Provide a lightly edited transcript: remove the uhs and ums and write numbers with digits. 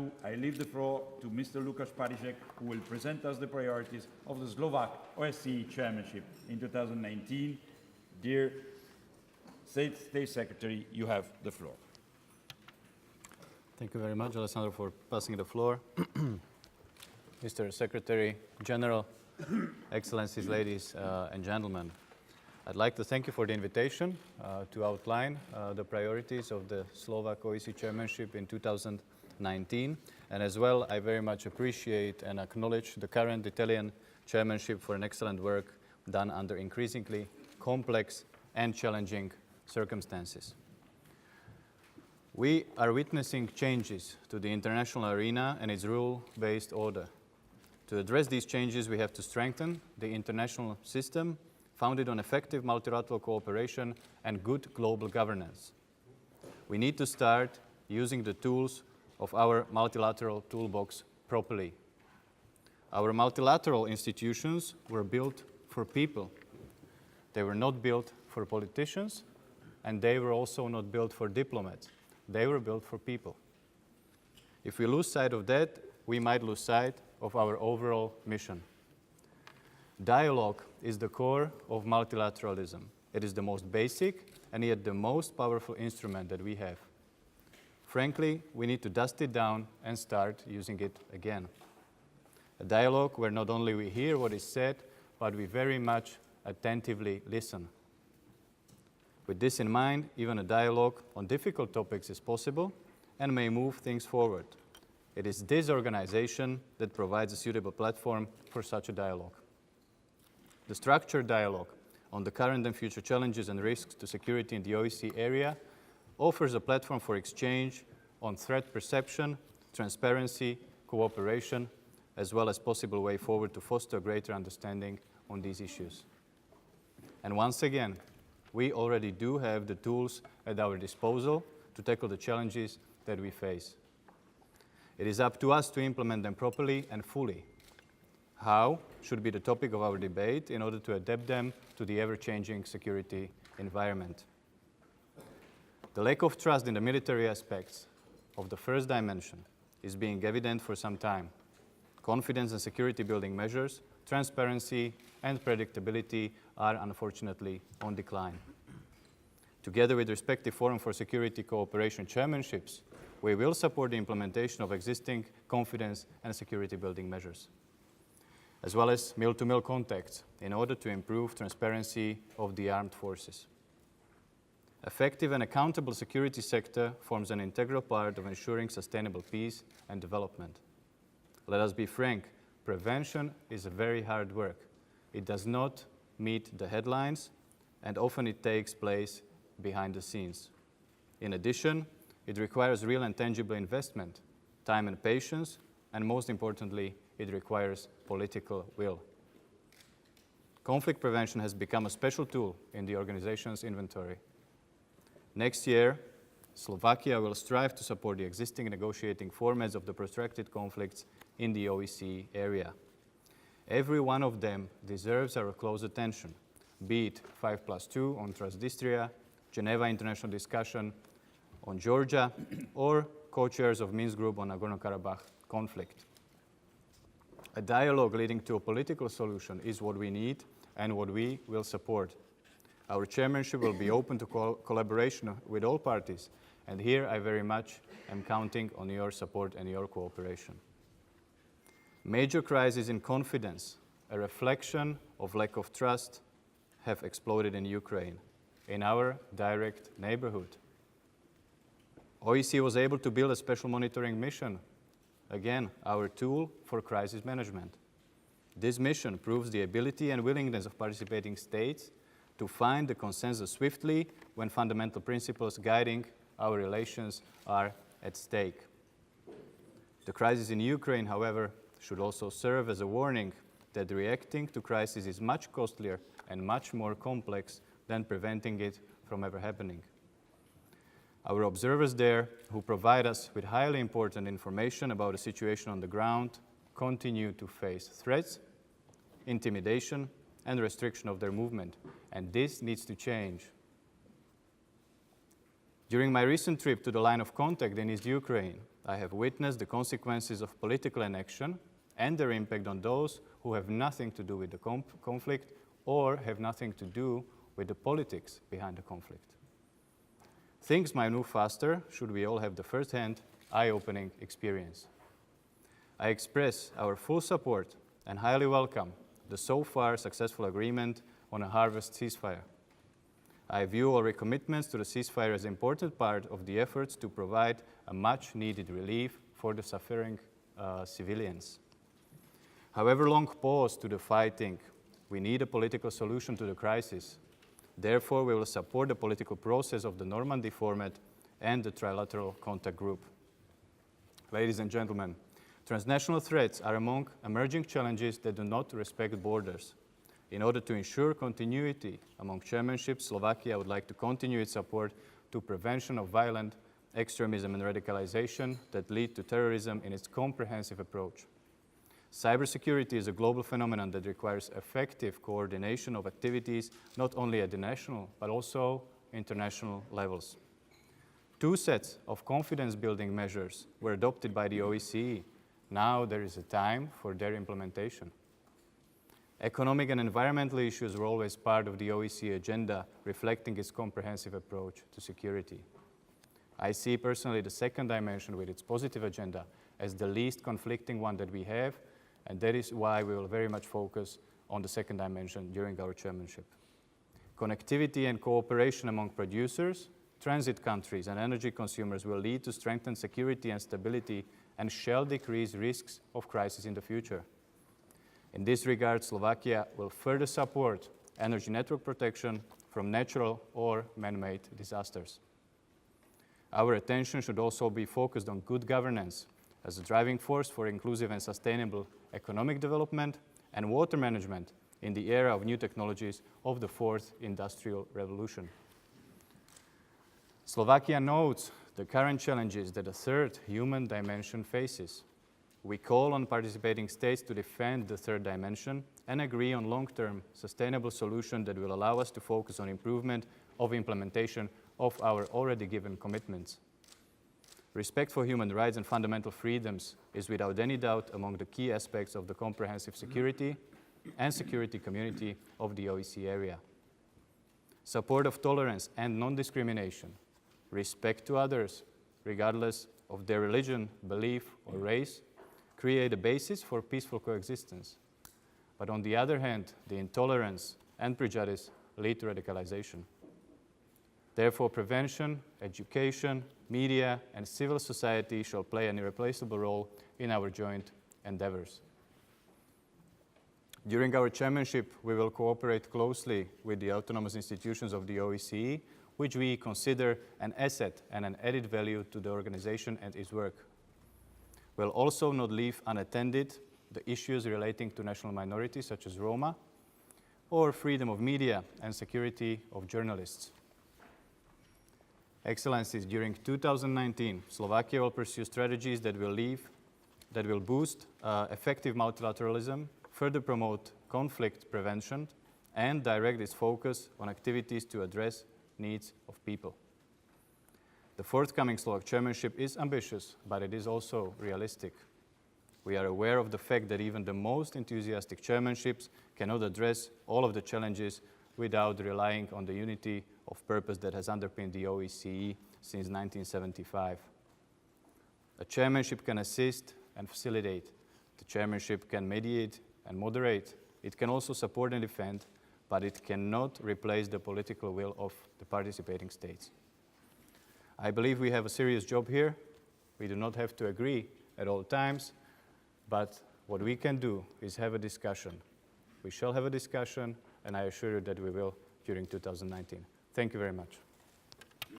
I leave the floor to Mr. Lukáš Parízek, who will present us the priorities of the Slovak OSCE Chairmanship in 2019. Dear State Secretary, you have the floor. Thank you very much, Alessandro, for passing the floor. Mr. Secretary General, Excellencies, ladies and gentlemen, I'd like to thank you for the invitation to outline the priorities of the Slovak OSCE Chairmanship in 2019. And as well, I very much appreciate and acknowledge the current Italian chairmanship for an excellent work done under increasingly complex and challenging circumstances. We are witnessing changes to the international arena and its rule-based order. To address these changes, we have to strengthen the international system founded on effective multilateral cooperation and good global governance. We need to start using the tools of our multilateral toolbox properly. Our multilateral institutions were built for people. They were not built for politicians, and they were also not built for diplomats. They were built for people. If we lose sight of that, we might lose sight of our overall mission. Dialogue is the core of multilateralism. It is the most basic and yet the most powerful instrument that we have. Frankly, we need to dust it down and start using it again. A dialogue where not only we hear what is said, but we very much attentively listen. With this in mind, even a dialogue on difficult topics is possible and may move things forward. It is this organization that provides a suitable platform for such a dialogue. The structured dialogue on the current and future challenges and risks to security in the OSCE area offers a platform for exchange on threat perception, transparency, cooperation, as well as possible way forward to foster greater understanding on these issues. And once again, we already do have the tools at our disposal to tackle the challenges that we face. It is up to us to implement them properly and fully. How should be the topic of our debate in order to adapt them to the ever-changing security environment. The lack of trust in the military aspects of the first dimension is being evident for some time. Confidence and security building measures, transparency and predictability are unfortunately on decline. Together with respective Forum for Security Cooperation chairmanships, we will support the implementation of existing confidence and security building measures, as well as mill-to-mill contacts in order to improve transparency of the armed forces. Effective and accountable security sector forms an integral part of ensuring sustainable peace and development. Let us be frank, prevention is a very hard work. It does not meet the headlines, and often it takes place behind the scenes. In addition, it requires real and tangible investment, time and patience, and most importantly, it requires political will. Conflict prevention has become a special tool in the organization's inventory. Next year, Slovakia will strive to support the existing negotiating formats of the protracted conflicts in the OSCE area. Every one of them deserves our close attention, be it 5+2 on Transnistria, Geneva International Discussion on Georgia, or co-chairs of Minsk Group on Nagorno-Karabakh conflict. A dialogue leading to a political solution is what we need and what we will support. Our chairmanship will be open to collaboration with all parties, and here I very much am counting on your support and your cooperation. Major crises in confidence, a reflection of lack of trust, have exploded in Ukraine, in our direct neighborhood. OSCE was able to build a special monitoring mission, again, our tool for crisis management. This mission proves the ability and willingness of participating states to find the consensus swiftly when fundamental principles guiding our relations are at stake. The crisis in Ukraine, however, should also serve as a warning that reacting to crisis is much costlier and much more complex than preventing it from ever happening. Our observers there, who provide us with highly important information about the situation on the ground, continue to face threats, intimidation, and restriction of their movement, and this needs to change. During my recent trip to the line of contact in East Ukraine, I have witnessed the consequences of political inaction and their impact on those who have nothing to do with the conflict or have nothing to do with the politics behind the conflict. Things might move faster should we all have the first-hand, eye-opening experience. I express our full support and highly welcome the so far successful agreement on a harvest ceasefire. I view our commitments to the ceasefire as an important part of the efforts to provide a much-needed relief for the suffering civilians. However long pause to the fighting, we need a political solution to the crisis. Therefore, we will support the political process of the Normandy format and the trilateral contact group. Ladies and gentlemen, transnational threats are among emerging challenges that do not respect borders. In order to ensure continuity among chairmanships, Slovakia would like to continue its support to prevention of violent extremism and radicalization that lead to terrorism in its comprehensive approach. Cybersecurity is a global phenomenon that requires effective coordination of activities not only at the national but also international levels. 2 sets of confidence-building measures were adopted by the OSCE. Now there is a time for their implementation. Economic and environmental issues were always part of the OSCE agenda, reflecting its comprehensive approach to security. I see personally the second dimension with its positive agenda as the least conflicting one that we have, and that is why we will very much focus on the second dimension during our chairmanship. Connectivity and cooperation among producers, transit countries, and energy consumers will lead to strengthened security and stability and shall decrease risks of crisis in the future. In this regard, Slovakia will further support energy network protection from natural or man-made disasters. Our attention should also be focused on good governance as a driving force for inclusive and sustainable economic development and water management in the era of new technologies of the 4th Industrial Revolution. Slovakia notes the current challenges that the 3rd human dimension faces. We call on participating states to defend the 3rd dimension and agree on long-term sustainable solutions that will allow us to focus on improvement of implementation of our already given commitments. Respect for human rights and fundamental freedoms is without any doubt among the key aspects of the comprehensive security and security community of the OSCE area. Support of tolerance and non-discrimination, respect to others, regardless of their religion, belief, or race, create a basis for peaceful coexistence. But on the other hand, the intolerance and prejudice lead to radicalization. Therefore, prevention, education, media, and civil society shall play an irreplaceable role in our joint endeavors. During our chairmanship, we will cooperate closely with the autonomous institutions of the OSCE, which we consider an asset and an added value to the organization and its work. We'll also not leave unattended the issues relating to national minorities such as Roma, or freedom of media and security of journalists. Excellencies, during 2019, Slovakia will pursue strategies that will boost effective multilateralism, further promote conflict prevention, and direct its focus on activities to address needs of people. The forthcoming Slovak chairmanship is ambitious, but it is also realistic. We are aware of the fact that even the most enthusiastic chairmanships cannot address all of the challenges without relying on the unity of purpose that has underpinned the OSCE since 1975. A chairmanship can assist and facilitate. The chairmanship can mediate and moderate. It can also support and defend, but it cannot replace the political will of the participating states. I believe we have a serious job here. We do not have to agree at all times, but what we can do is have a discussion. We shall have a discussion, and I assure you that we will during 2019. Thank you very much.